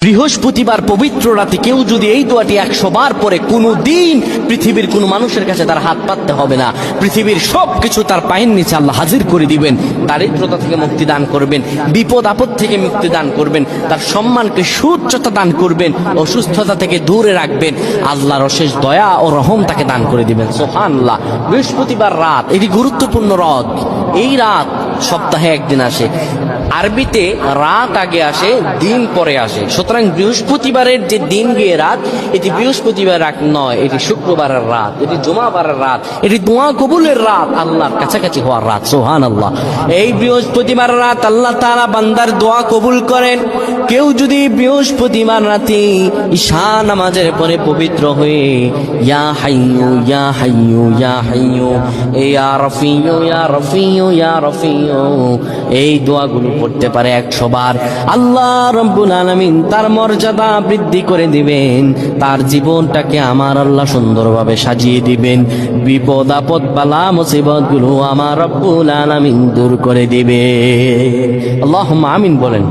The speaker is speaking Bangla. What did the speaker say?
বৃহস্পতিবার পবিত্র রাতে কেউ যদি এই দোয়াটি 100 বার পরে, কোনো দিন পৃথিবীর কোনো মানুষের কাছে তার হাত পাততে হবে না। পৃথিবীর সবকিছু তার পায়ের নিচে আল্লাহ হাজির করে দিবেন। দারিদ্রতা থেকে মুক্তি দান করবেন, বিপদ আপদ থেকে মুক্তি দান করবেন, তার সম্মানকে সুউচ্চতা দান করবেন, অসুস্থতা থেকে দূরে রাখবেন। আল্লাহর অশেষ দয়া ও রহম তাকে দান করে দিবেন। সুবহানাল্লাহ। বৃহস্পতিবার রাত এটি গুরুত্বপূর্ণ রাত। এই রাত সপ্তাহে একদিন আসে। আরবিতে রাত আগে আসে, দিন পরে আসে। সুতরাং বৃহস্পতিবারের যে দিন গিয়ে রাত, এটি বৃহস্পতিবার রাত নয়, এটি শুক্রবারের রাত, এটি জুমাবারের রাত, এটি দোয়া কবুলের রাত, আল্লাহর কাছাকাছি হওয়ার রাত। সুবহানাল্লাহ। এই বৃহস্পতিবার রাত আল্লাহ তাআলা বান্দার দোয়া কবুল করেন। কেউ যদি বৃহস্পতিবার রাতে ঈশা নামাজের পরে পবিত্র হয়ে ইয়া হাইয়ু ইয়া হাইয়ু ইয়া হাইয়ু ইয়া রফিয়ু ইয়া রফিয়ু ইয়া রফিয়ু এই দোয়াগুলো পড়তে পারে 100 বার, আল্লাহ রাব্বুল আলামিন তার মর্যাদা বৃদ্ধি করে দিবেন। তার জীবনটাকে আমার আল্লাহ সুন্দরভাবে সাজিয়ে দিবেন। বিপদ আপদ বালা মুসিবত গুলো আমার রব্বুল আলামিন দূর করে দিবে। আল্লাহুম্মা আমিন বলেন।